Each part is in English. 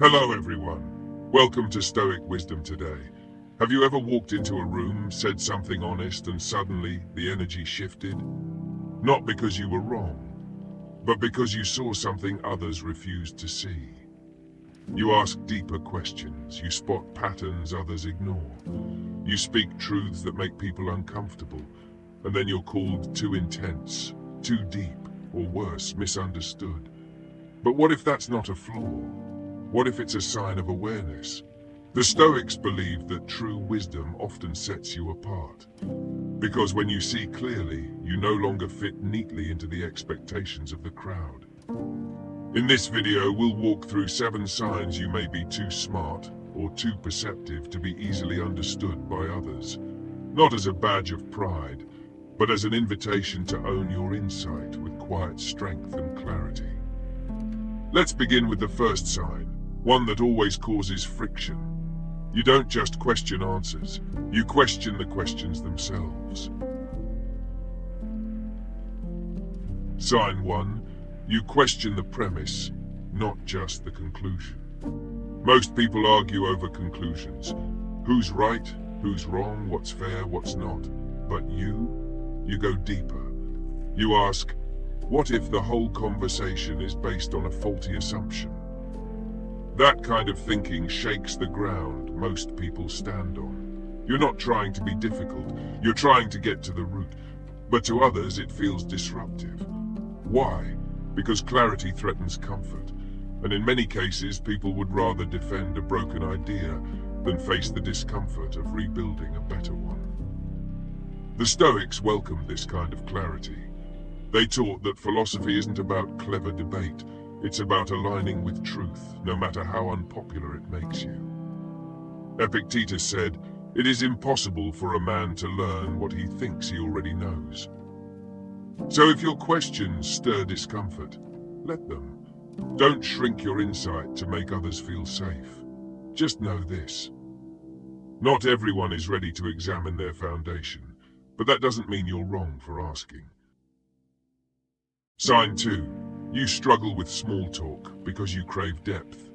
Hello everyone. Welcome to Stoic Wisdom today. Have you ever walked into a room, said something honest, and suddenly the energy shifted? Not because you were wrong, but because you saw something others refused to see. You ask deeper questions, you spot patterns others ignore. You speak truths that make people uncomfortable, and then you're called too intense, too deep, or worse, misunderstood. But what if that's not a flaw? What if it's a sign of awareness? The Stoics believe that true wisdom often sets you apart. Because when you see clearly, you no longer fit neatly into the expectations of the crowd. In this video, we'll walk through 7 signs you may be too smart or too perceptive to be easily understood by others. Not as a badge of pride, but as an invitation to own your insight with quiet strength and clarity. Let's begin with the first sign. One that always causes friction. You don't just question answers, you question the questions themselves. Sign 1. You question the premise, not just the conclusion. Most people argue over conclusions. Who's right, who's wrong, what's fair, what's not. But you go deeper. You ask, what if the whole conversation is based on a faulty assumption? That kind of thinking shakes the ground most people stand on. You're not trying to be difficult, you're trying to get to the root. But to others it feels disruptive. Why? Because clarity threatens comfort. And in many cases, people would rather defend a broken idea than face the discomfort of rebuilding a better one. The Stoics welcomed this kind of clarity. They taught that philosophy isn't about clever debate. It's about aligning with truth, no matter how unpopular it makes you. Epictetus said, "It is impossible for a man to learn what he thinks he already knows." So if your questions stir discomfort, let them. Don't shrink your insight to make others feel safe. Just know this. Not everyone is ready to examine their foundation, but that doesn't mean you're wrong for asking. Sign 2. You struggle with small talk because you crave depth.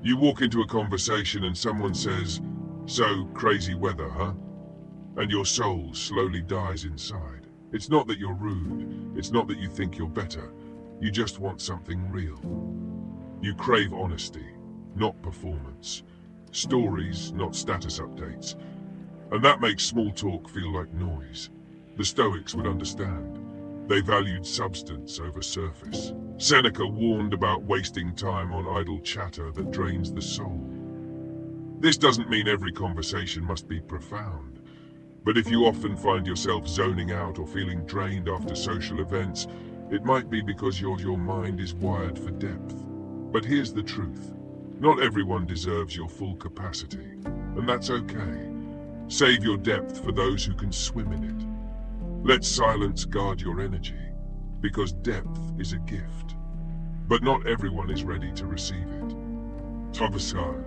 You walk into a conversation and someone says, "So, crazy weather, huh?" And your soul slowly dies inside. It's not that you're rude, it's not that you think you're better, you just want something real. You crave honesty, not performance. Stories, not status updates. And that makes small talk feel like noise. The Stoics would understand. They valued substance over surface. Seneca warned about wasting time on idle chatter that drains the soul. This doesn't mean every conversation must be profound, but if you often find yourself zoning out or feeling drained after social events, it might be because your mind is wired for depth. But here's the truth. Not everyone deserves your full capacity, and that's okay. Save your depth for those who can swim in it. Let silence guard your energy, because depth is a gift. But not everyone is ready to receive it. Tavasar.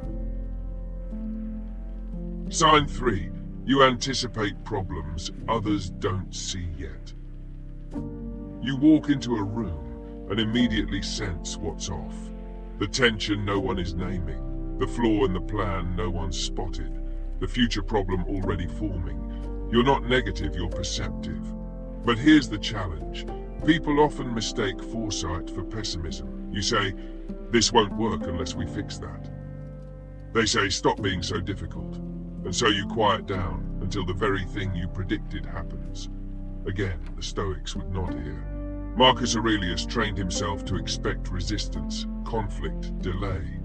Sign 3. You anticipate problems others don't see yet. You walk into a room and immediately sense what's off. The tension no one is naming, the flaw in the plan no one's spotted, the future problem already forming. You're not negative, you're perceptive. But here's the challenge. People often mistake foresight for pessimism. You say, "This won't work unless we fix that." They say, "Stop being so difficult." And so you quiet down until the very thing you predicted happens. Again, the Stoics would nod here. Marcus Aurelius trained himself to expect resistance, conflict, delay,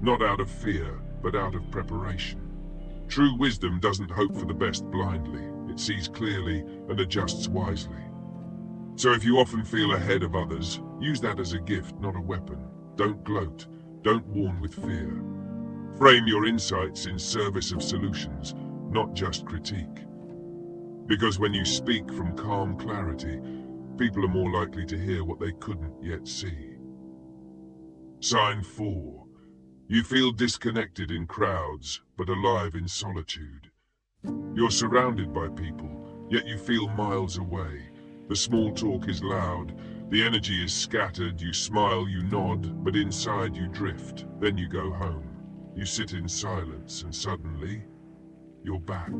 not out of fear, but out of preparation. True wisdom doesn't hope for the best blindly. It sees clearly and adjusts wisely. So if you often feel ahead of others, use that as a gift, not a weapon. Don't gloat. Don't warn with fear. Frame your insights in service of solutions, not just critique. Because when you speak from calm clarity, people are more likely to hear what they couldn't yet see. Sign 4. You feel disconnected in crowds, but alive in solitude. You're surrounded by people, yet you feel miles away. The small talk is loud, The energy is scattered, you smile, you nod, but inside you drift. Then you go home. You sit in silence, and suddenly, you're back.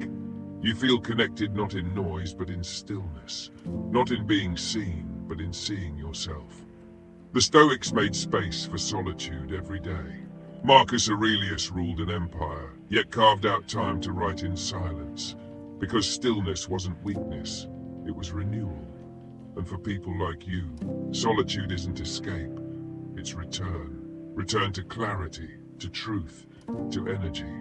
You feel connected not in noise, but in stillness. Not in being seen, but in seeing yourself. The Stoics made space for solitude every day. Marcus Aurelius ruled an empire, yet carved out time to write in silence. Because stillness wasn't weakness, it was renewal. And for people like you, solitude isn't escape, it's return. Return to clarity, to truth, to energy.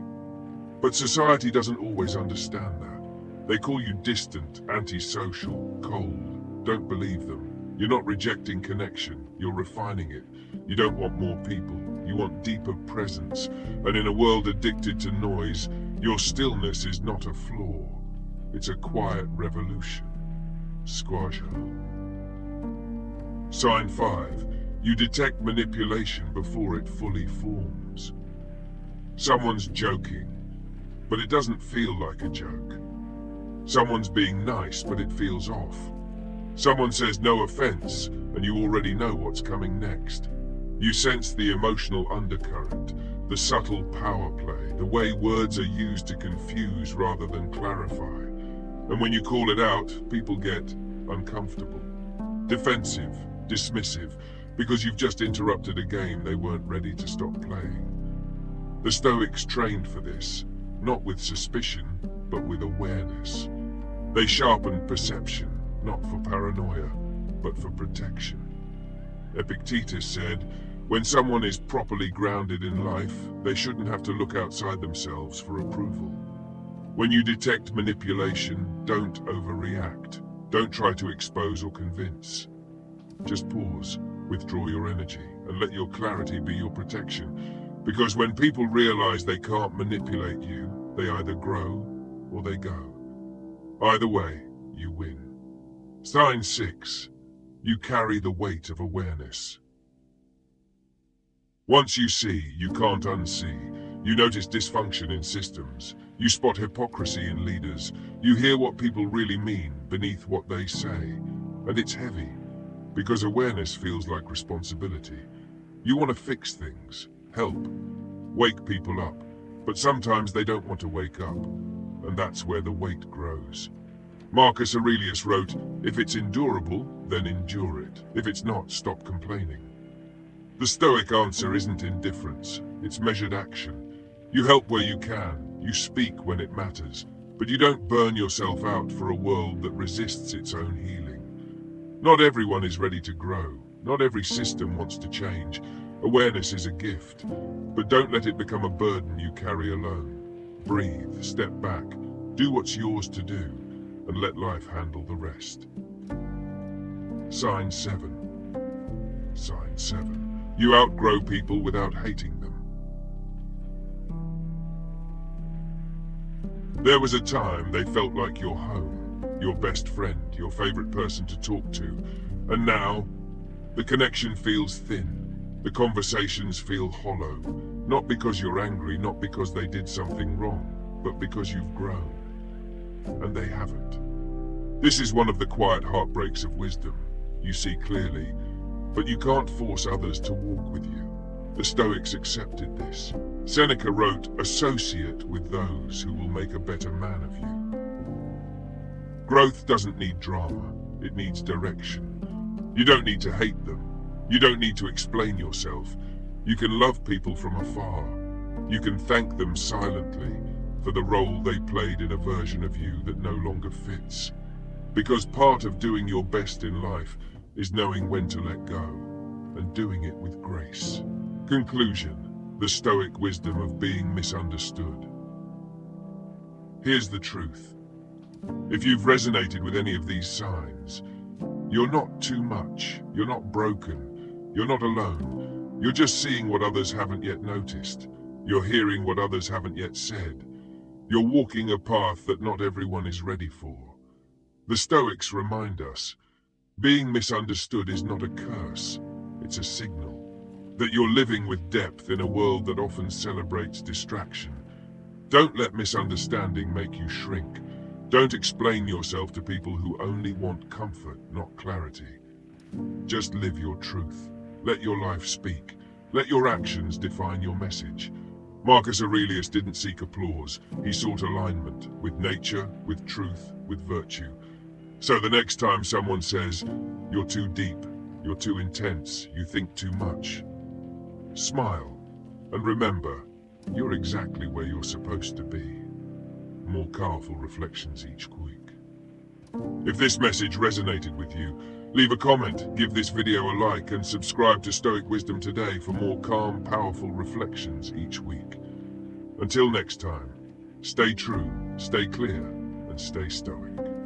But society doesn't always understand that. They call you distant, antisocial, cold. Don't believe them. You're not rejecting connection, you're refining it. You don't want more people, you want deeper presence. And in a world addicted to noise, your stillness is not a flaw. It's a quiet revolution. Squash. Sign 5. You detect manipulation before it fully forms. Someone's joking, but it doesn't feel like a joke. Someone's being nice, but it feels off. Someone says no offense, and you already know what's coming next. You sense the emotional undercurrent, the subtle power play, the way words are used to confuse rather than clarify. And when you call it out, people get uncomfortable, defensive, dismissive, because you've just interrupted a game they weren't ready to stop playing. The Stoics trained for this, not with suspicion, but with awareness. They sharpened perception, not for paranoia, but for protection. Epictetus said, when someone is properly grounded in life, they shouldn't have to look outside themselves for approval. When you detect manipulation, don't overreact. Don't try to expose or convince. Just pause, withdraw your energy, and let your clarity be your protection. Because when people realize they can't manipulate you, they either grow or they go. Either way, you win. Sign 6. You carry the weight of awareness. Once you see, you can't unsee. You notice dysfunction in systems. You spot hypocrisy in leaders. You hear what people really mean beneath what they say. And it's heavy, because awareness feels like responsibility. You want to fix things, help, wake people up. But sometimes they don't want to wake up. And that's where the weight grows. Marcus Aurelius wrote, if it's endurable, then endure it. If it's not, stop complaining. The Stoic answer isn't indifference, it's measured action. You help where you can, you speak when it matters, but you don't burn yourself out for a world that resists its own healing. Not everyone is ready to grow, not every system wants to change. Awareness is a gift, but don't let it become a burden you carry alone. Breathe, step back, do what's yours to do, and let life handle the rest. Sign 7. Sign 7. You outgrow people without hating them. There was a time they felt like your home, your best friend, your favorite person to talk to. And now, the connection feels thin. The conversations feel hollow. Not because you're angry, not because they did something wrong, but because you've grown. And they haven't. This is one of the quiet heartbreaks of wisdom. You see clearly, but you can't force others to walk with you. The Stoics accepted this. Seneca wrote, associate with those who will make a better man of you. Growth doesn't need drama, it needs direction. You don't need to hate them. You don't need to explain yourself. You can love people from afar. You can thank them silently for the role they played in a version of you that no longer fits. Because part of doing your best in life is knowing when to let go, and doing it with grace. Conclusion: the Stoic wisdom of being misunderstood. Here's the truth. If you've resonated with any of these signs, you're not too much, you're not broken, you're not alone. You're just seeing what others haven't yet noticed. You're hearing what others haven't yet said. You're walking a path that not everyone is ready for. The Stoics remind us, being misunderstood is not a curse, it's a signal. That you're living with depth in a world that often celebrates distraction. Don't let misunderstanding make you shrink. Don't explain yourself to people who only want comfort, not clarity. Just live your truth. Let your life speak. Let your actions define your message. Marcus Aurelius didn't seek applause. He sought alignment with nature, with truth, with virtue. So the next time someone says, "You're too deep, you're too intense, you think too much," smile and remember, you're exactly where you're supposed to be. More powerful reflections each week. If this message resonated with you, leave a comment, give this video a like, and subscribe to Stoic Wisdom today for more calm, powerful reflections each week. Until next time, stay true, stay clear, and stay stoic.